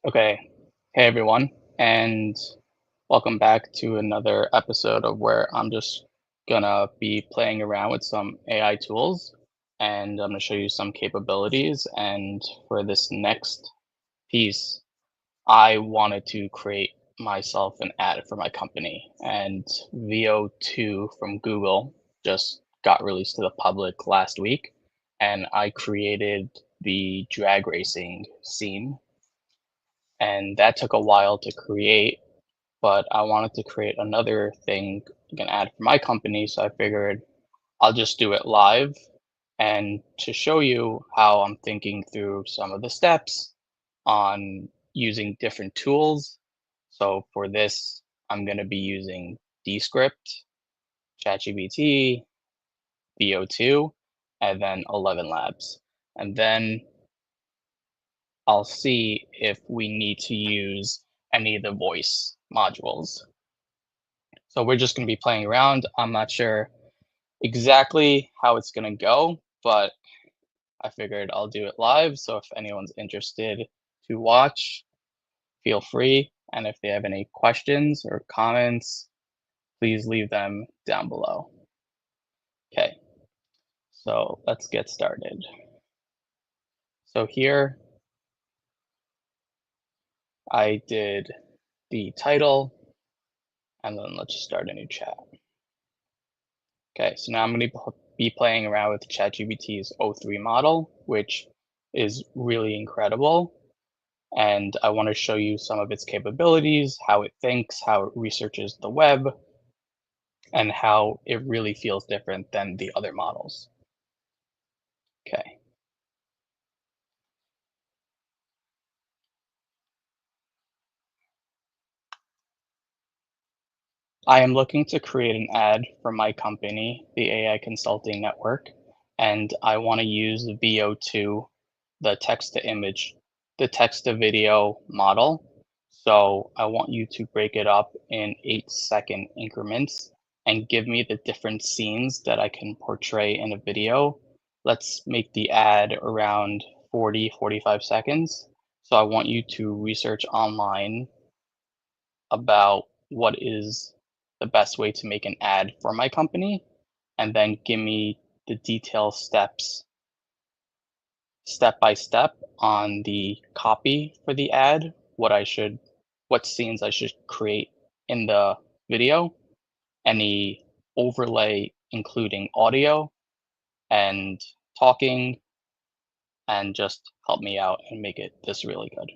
Okay. Hey everyone, and welcome back to another episode of where I'm just gonna be playing around with some AI tools and I'm gonna show you some capabilities. And for this next piece, I wanted to create myself an ad for my company. And VO2 from Google just got released to the public last week, and I created the drag racing scene and that took a while to create, but I wanted to create another thing, like an ad for my company, so I figured I'll just do it live and to show you how I'm thinking through some of the steps on using different tools. So for this, I'm going to be using Descript, ChatGPT, VO2, and then 11 Labs. And then I'll see if we need to use any of the voice modules. So we're just going to be playing around. I'm not sure exactly how it's going to go, but I figured I'll do it live. So if anyone's interested to watch, feel free. And if they have any questions or comments, please leave them down below. Okay, so let's get started. So here I did the title, and then let's just start a new chat. Okay, so now I'm going to be playing around with ChatGPT's O3 model, which is really incredible. And I want to show you some of its capabilities, how it thinks, how it researches the web, and how it really feels different than the other models. Okay, I am looking to create an ad for my company, the AI Consulting Network, and I want to use VO2, the text to image, the text to video model. So I want you to break it up in 8-second increments and give me the different scenes that I can portray in a video. Let's make the ad around 40-45 seconds. So I want you to research online about what is the best way to make an ad for my company, and then give me the detailed steps, step by step, on the copy for the ad, what scenes I should create in the video, any overlay including audio and talking, and just help me out and make it this really good.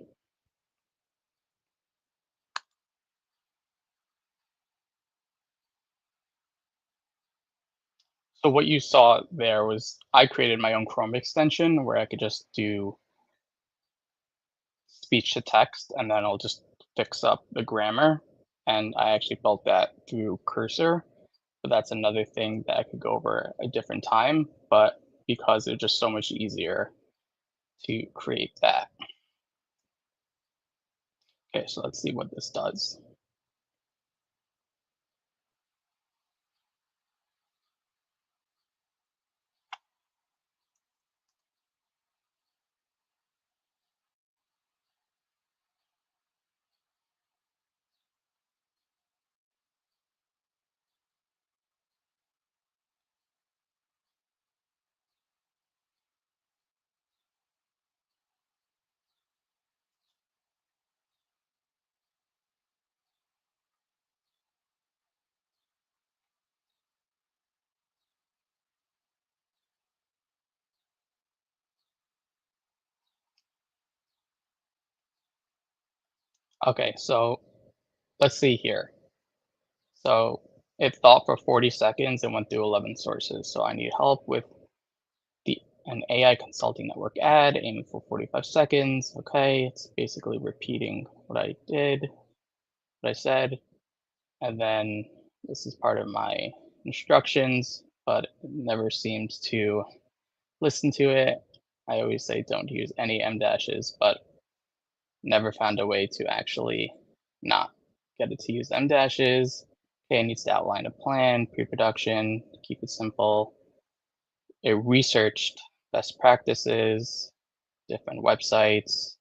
So what you saw there was I created my own Chrome extension where I could just do speech to text and then I'll just fix up the grammar. And I actually built that through Cursor, but that's another thing that I could go over a different time. But because it's just so much easier to create that. Okay, so let's see what this does. Okay, so let's see here. So it thought for 40 seconds and went through 11 sources. So I need help with an AI consulting network ad aiming for 45 seconds. Okay, it's basically repeating what I did, what I said, and then this is part of my instructions, but it never seems to listen to it. I always say don't use any M dashes, but never found a way to actually not get it to use M dashes. Okay, it needs to outline a plan, pre-production, keep it simple. It researched best practices, different websites,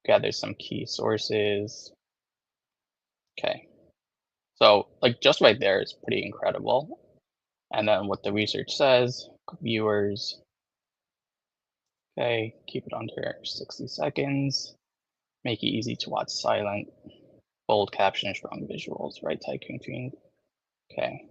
gather some key sources. Okay, so like just right there is pretty incredible. And then what the research says, viewers, okay, keep it under 60 seconds, make it easy to watch silent, bold caption, strong visuals, right typing between, okay.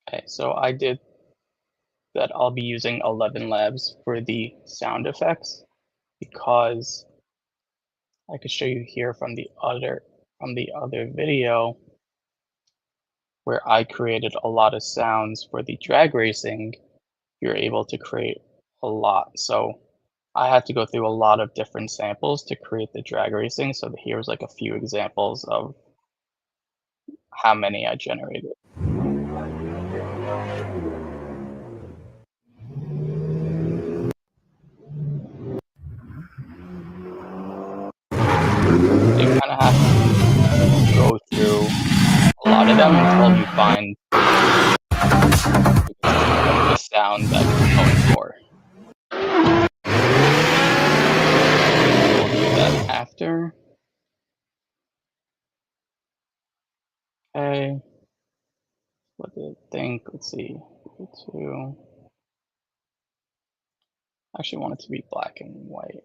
Okay, so I did that. I'll be using 11 labs for the sound effects because I could show you here from the other video where I created a lot of sounds for the drag racing. You're able to create a lot. So I had to go through a lot of different samples to create the drag racing. So here's like a few examples of how many I generated. You kind of have to go through a lot of them until you find the sound that you're going for. We'll do that after. Okay. What did I think? Let's see. Two. I actually want it to be black and white.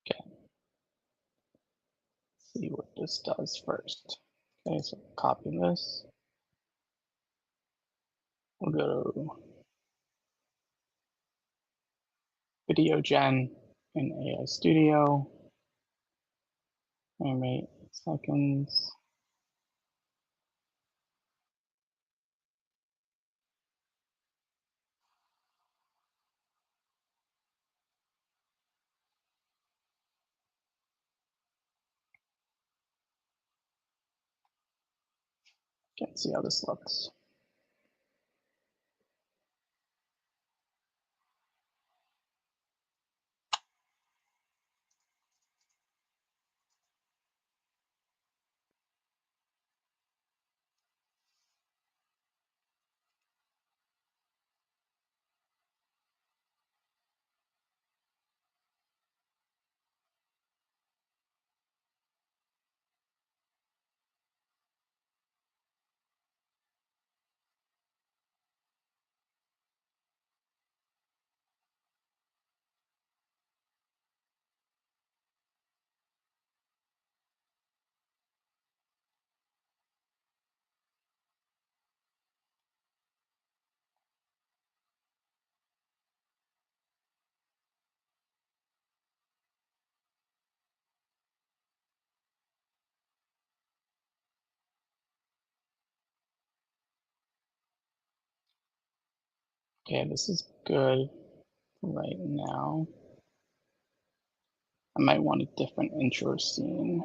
Okay. See what this does first. Okay, so copy this. We'll go to video gen in AI Studio. Animate seconds. Can't see how this looks. Okay, this is good right now. I might want a different intro scene.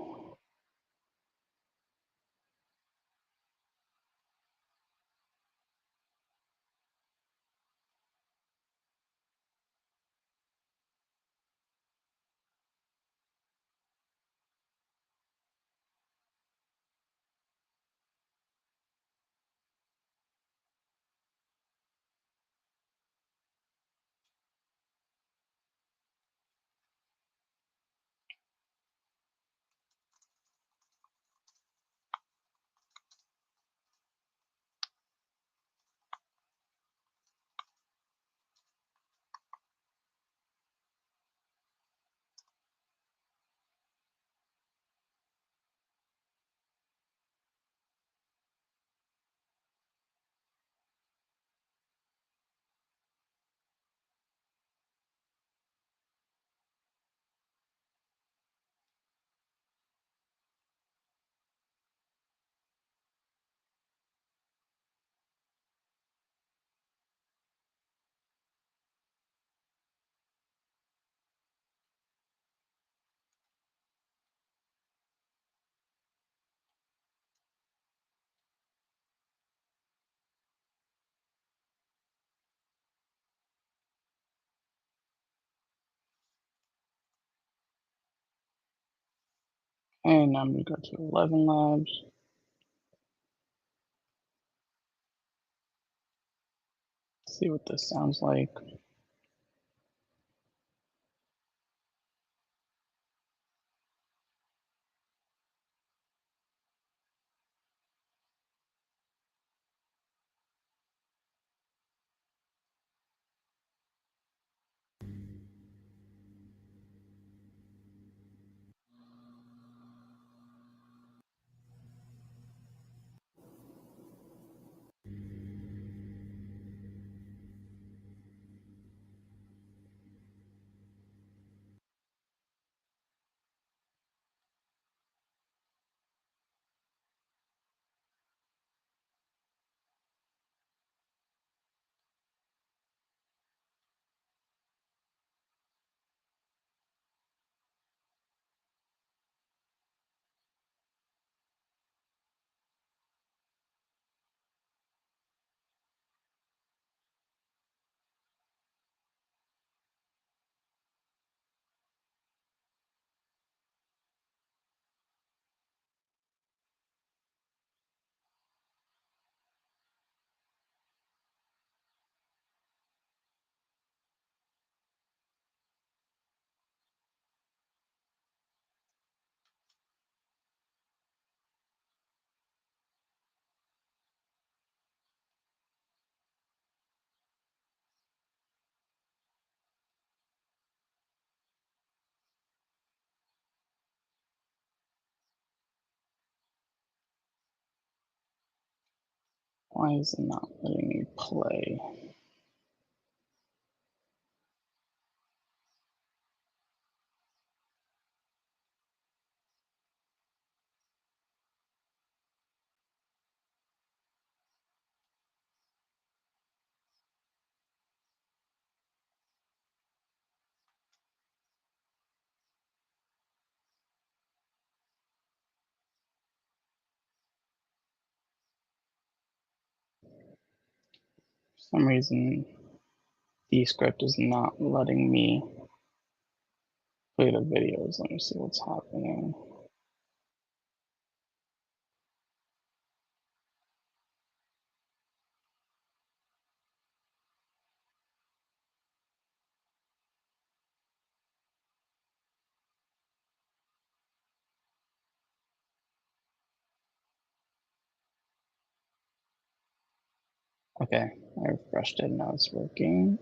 And now I'm gonna go to 11 labs, see what this sounds like. Why is it not letting me play? For some reason, the script is not letting me play the videos. Let me see what's happening. Okay, I refreshed it, now it's working.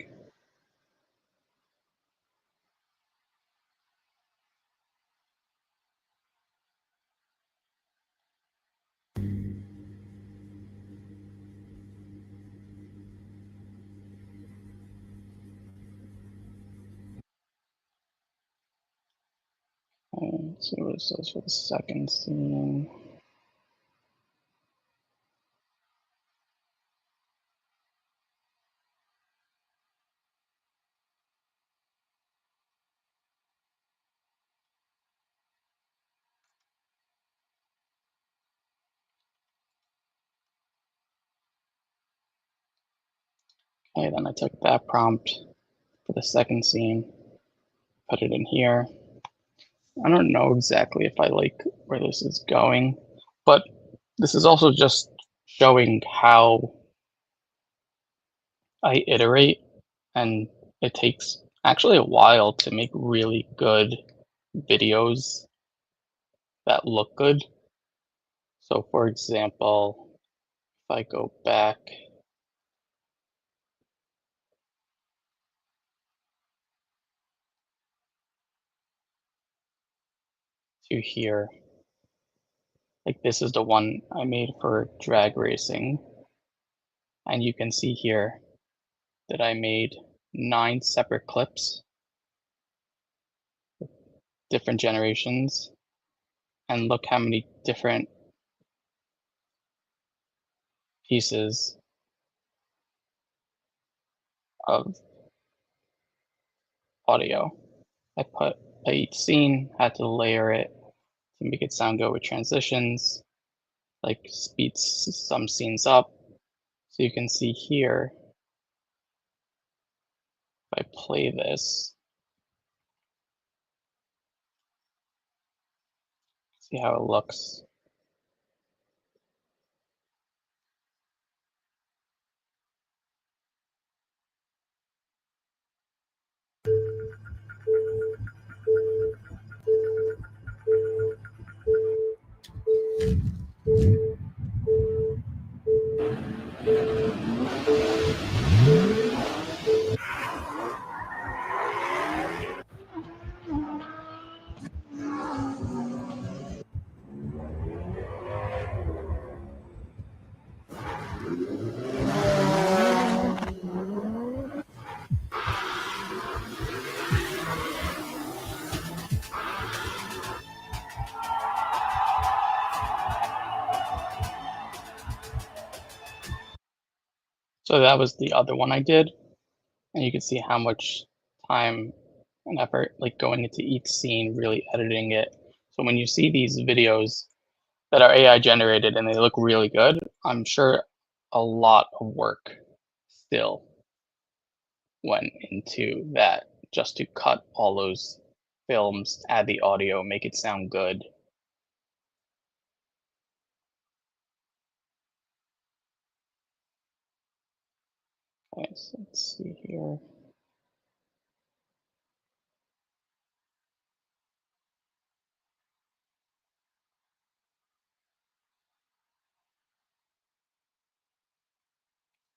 Okay, let's see what it says for the second scene. Okay, then I took that prompt for the second scene, put it in here. I don't know exactly if I like where this is going, but this is also just showing how I iterate, and it takes actually a while to make really good videos that look good. So for example, if I go back to here, like this is the one I made for drag racing, and you can see here that I made 9 separate clips, different generations, and look how many different pieces of audio I put. Each scene had to layer it to make it sound good with transitions, like speeds some scenes up. So you can see here, if I play this, see how it looks. So that was the other one I did, and you can see how much time and effort like going into each scene, really editing it. So when you see these videos that are AI generated and they look really good, I'm sure a lot of work still went into that just to cut all those films, add the audio, make it sound good. Okay, so let's see here.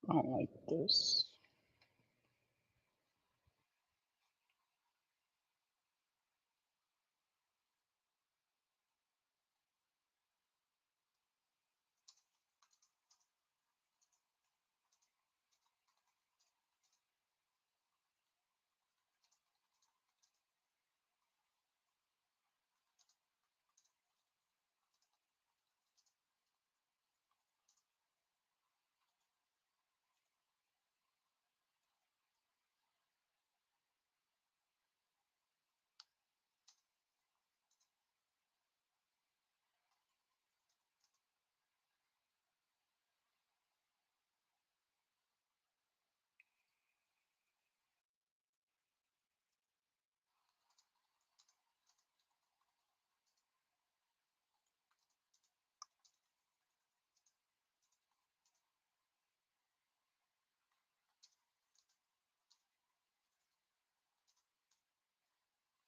I don't like this.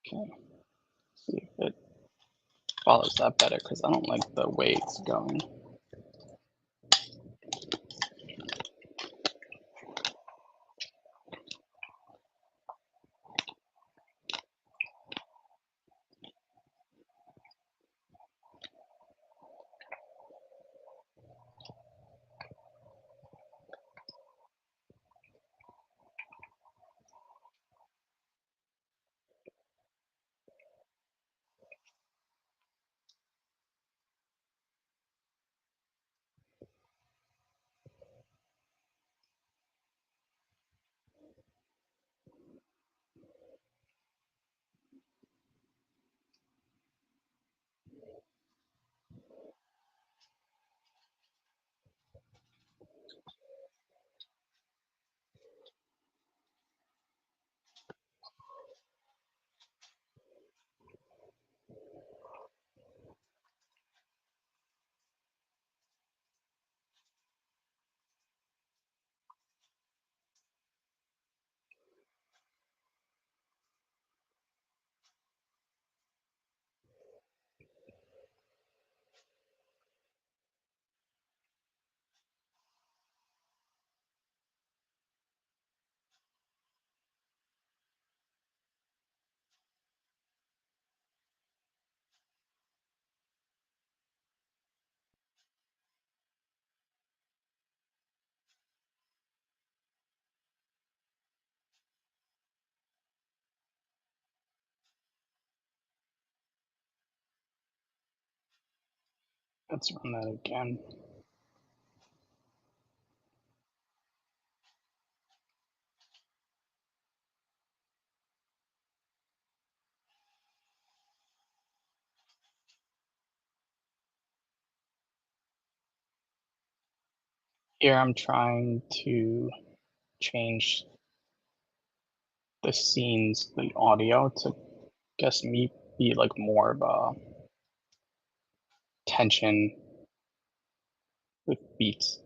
Okay, see if it follows that better because I don't like the way it's going. Let's run that again. Here I'm trying to change the scenes, the audio to guess me be like more of a tension with beats.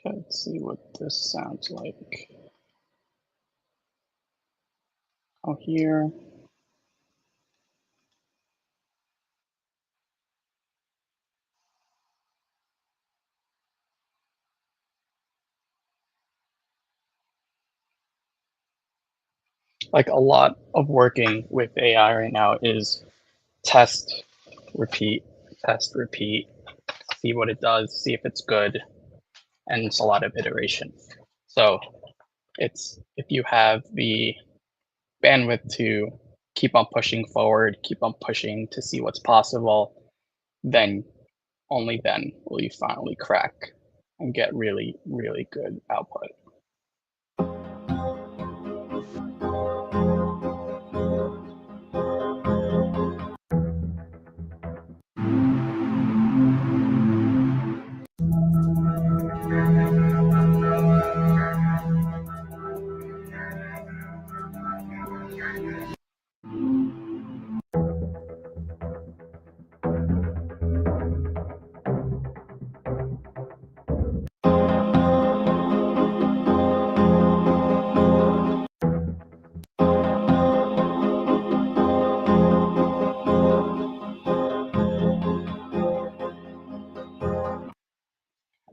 Okay, let's see what this sounds like. Oh, here. Like a lot of working with AI right now is test, repeat, test, repeat, see what it does, see if it's good, and it's a lot of iteration. So it's if you have the bandwidth to keep on pushing forward, keep on pushing to see what's possible, then only then will you finally crack and get really, really good output.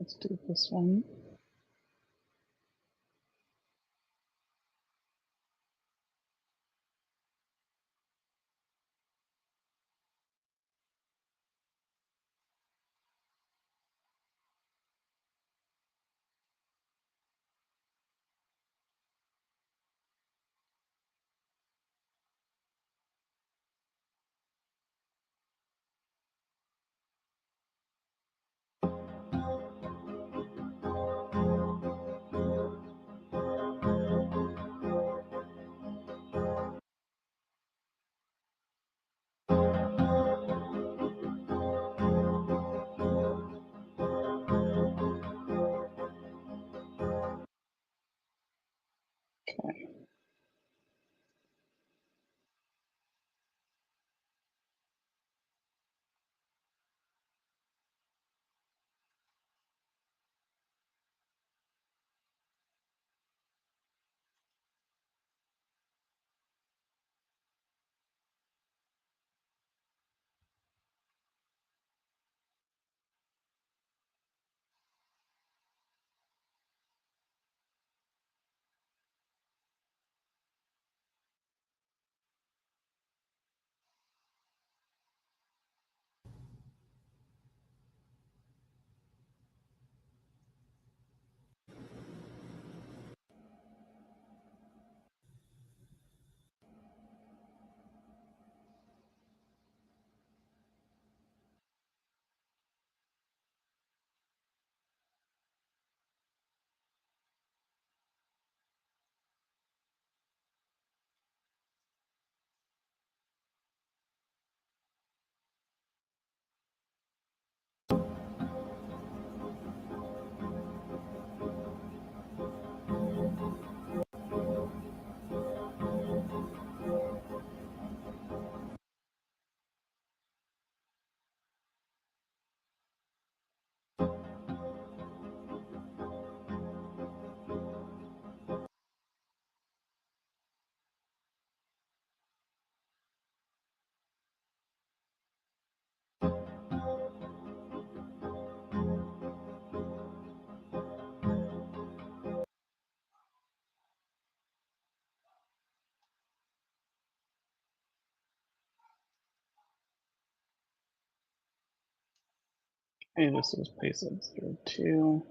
Let's do this one. Okay. Hey, this is placement 02.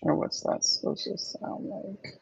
Sure, what's that supposed to sound like?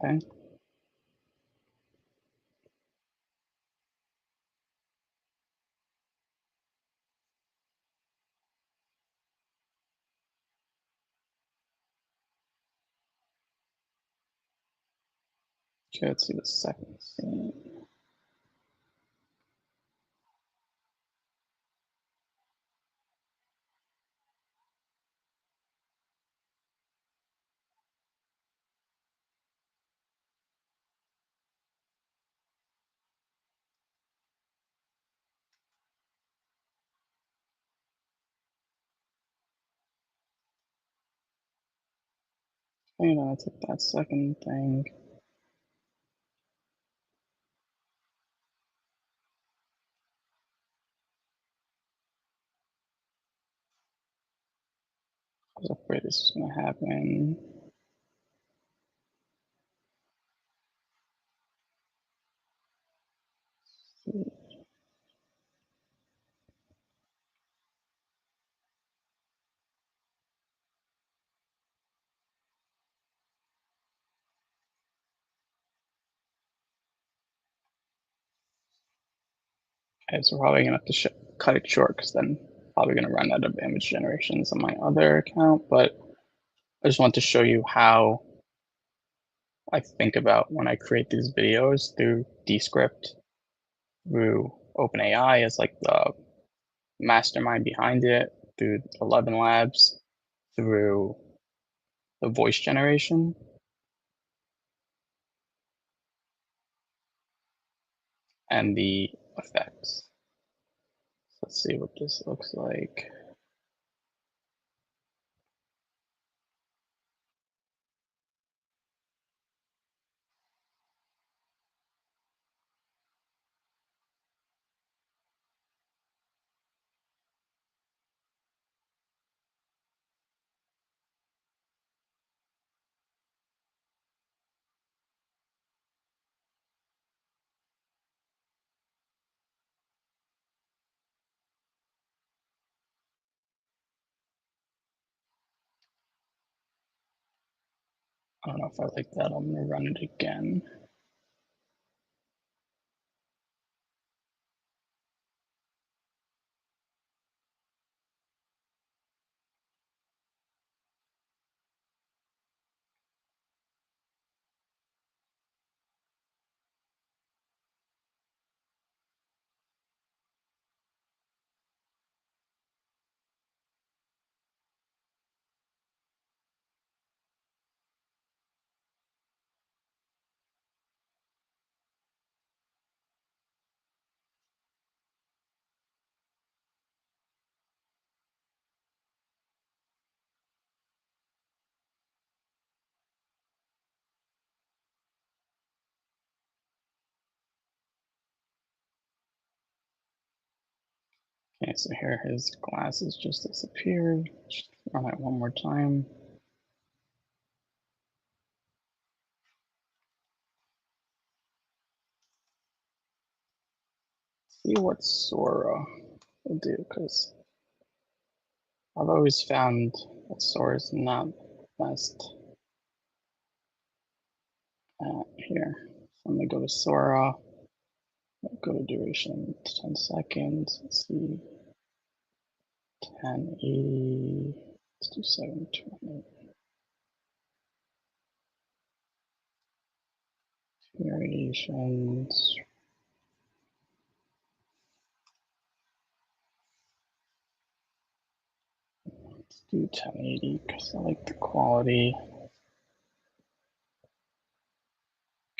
Okay. Okay, let's see the second scene. You know, I took that second thing. I was afraid this was gonna happen. Okay, so we're probably gonna have to cut it short because then probably gonna run out of image generations on my other account. But I just want to show you how I think about when I create these videos through Descript, through OpenAI as like the mastermind behind it, through 11 Labs, through the voice generation, and the effects. So let's see what this looks like. I don't know if I like that. I'm gonna run it again. Okay, so here his glasses just disappeared. Just run it one more time. See what Sora will do, because I've always found Sora is not best at here. So I'm gonna go to Sora, go to duration 10 seconds. Let's see, 1080. Let's do 720. Variations. Let's do 1080 because I like the quality.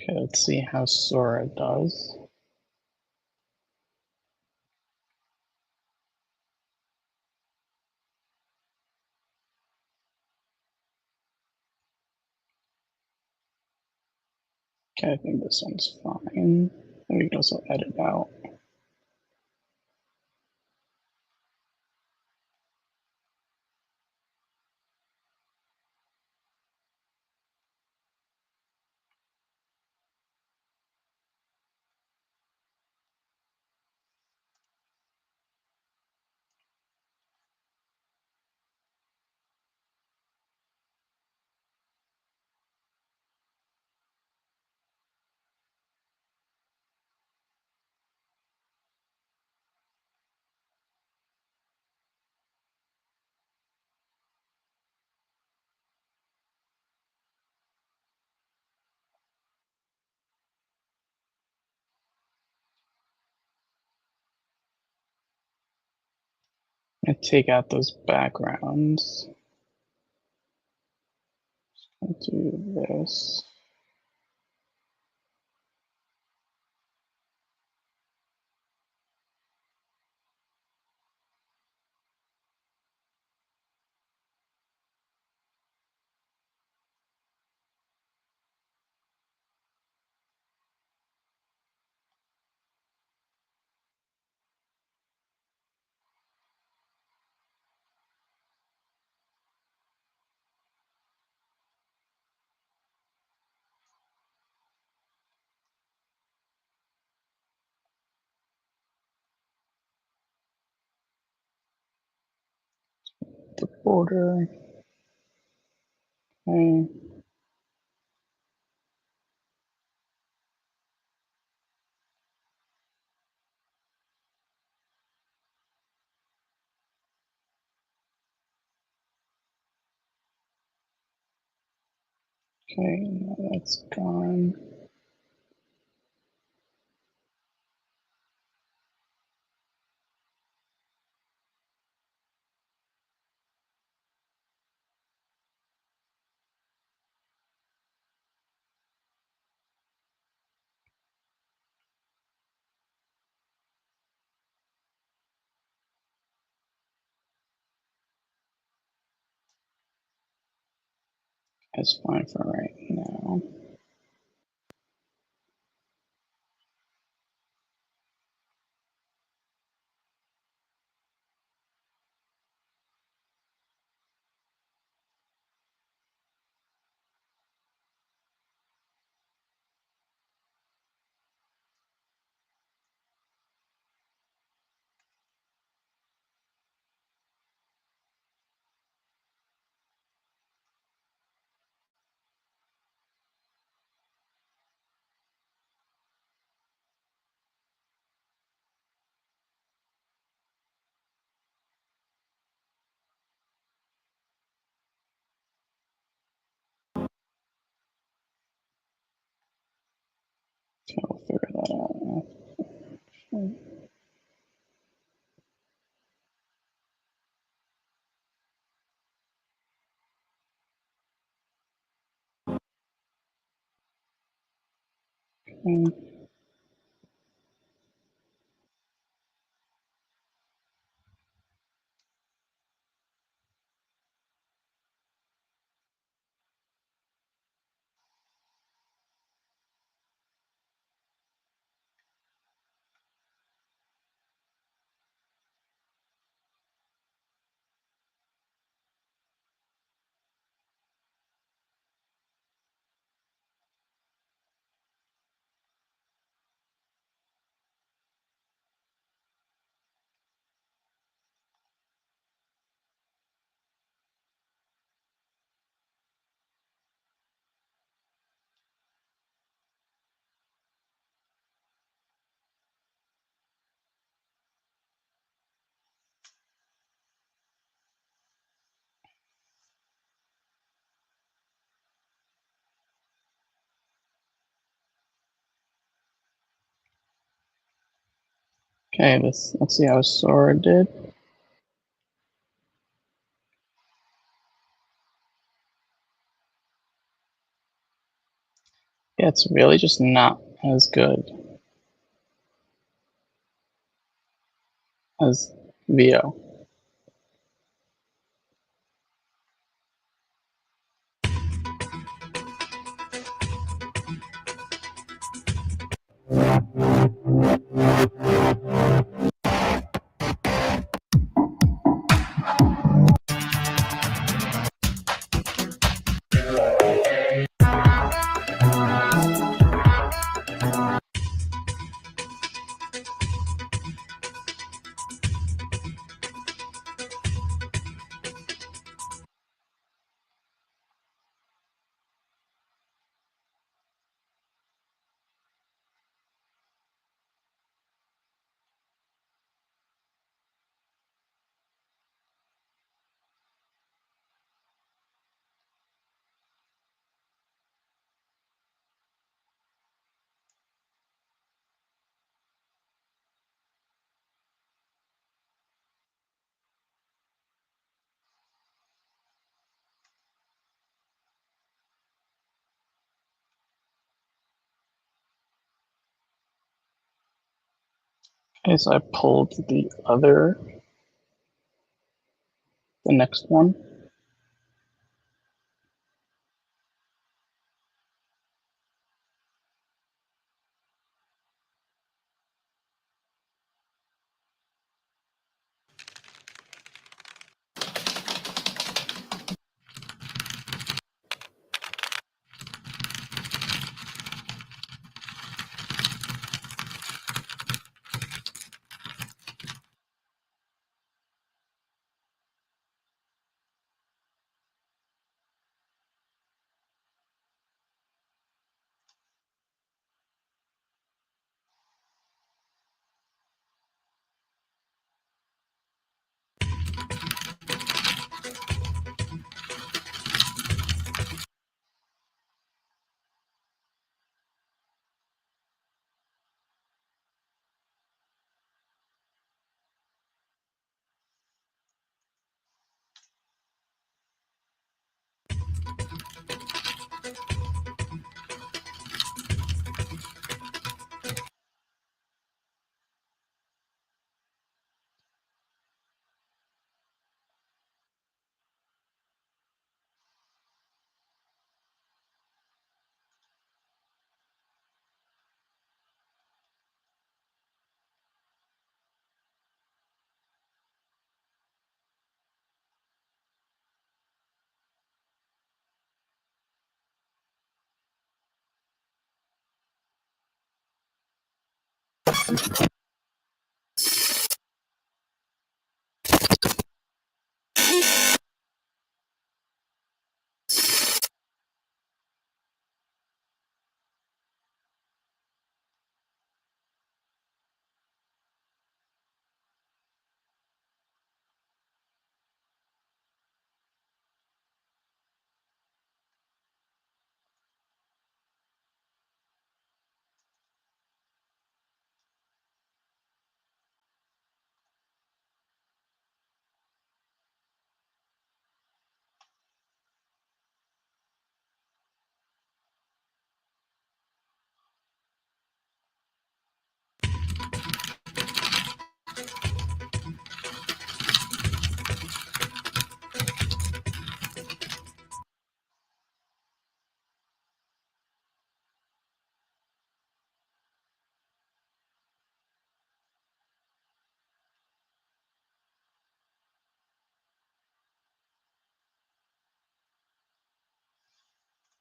Okay, let's see how Sora does. Okay, I think this one's fine. We can also edit out. I take out those backgrounds. I'll do this. The border. Okay. Okay, now that's gone. That's fine for right now. So I'll figure that out. Okay. Okay, let's see how Sora did. Yeah, it's really just not as good as VO. Okay, so I pulled the next one.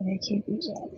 Let me take these out.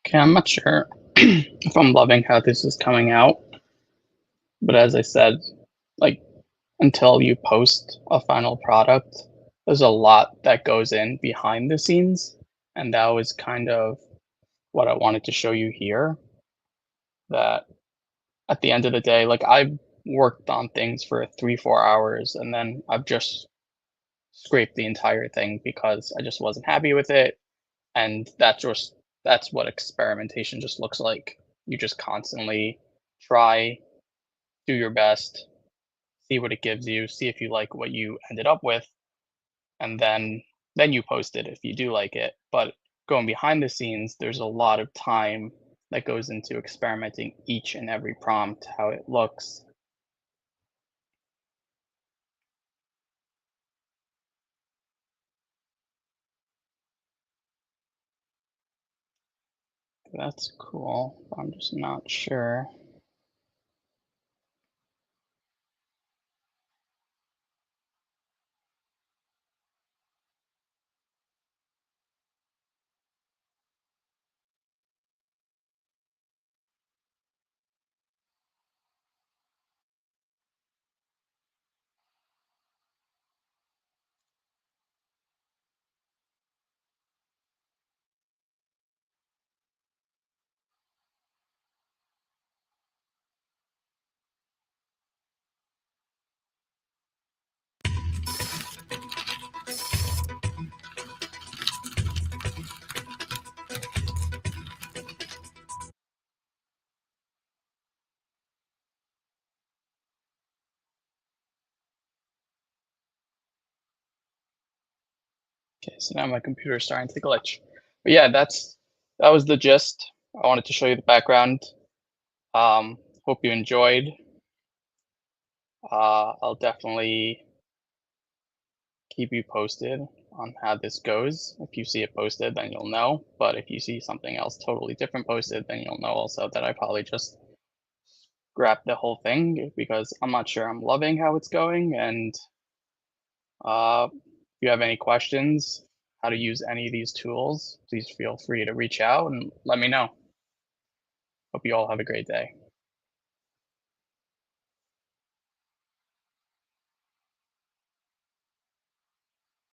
Okay, I'm not sure if I'm loving how this is coming out, but as I said, like until you post a final product, there's a lot that goes in behind the scenes, and that was kind of what I wanted to show you here. That at the end of the day, like I've worked on things for 3, 4 hours, and then I've just scraped the entire thing because I just wasn't happy with it, and that's what experimentation just looks like. You just constantly try, do your best, see what it gives you, see if you like what you ended up with, and then you post it if you do like it. But going behind the scenes, there's a lot of time that goes into experimenting each and every prompt, how it looks. That's cool. I'm just not sure. Okay, so now my computer's starting to glitch. But yeah, that was the gist. I wanted to show you the background. Hope you enjoyed. I'll definitely keep you posted on how this goes. If you see it posted, then you'll know. But if you see something else totally different posted, then you'll know also that I probably just scrapped the whole thing because I'm not sure I'm loving how it's going. And if you have any questions, how to use any of these tools, please feel free to reach out and let me know. Hope you all have a great day.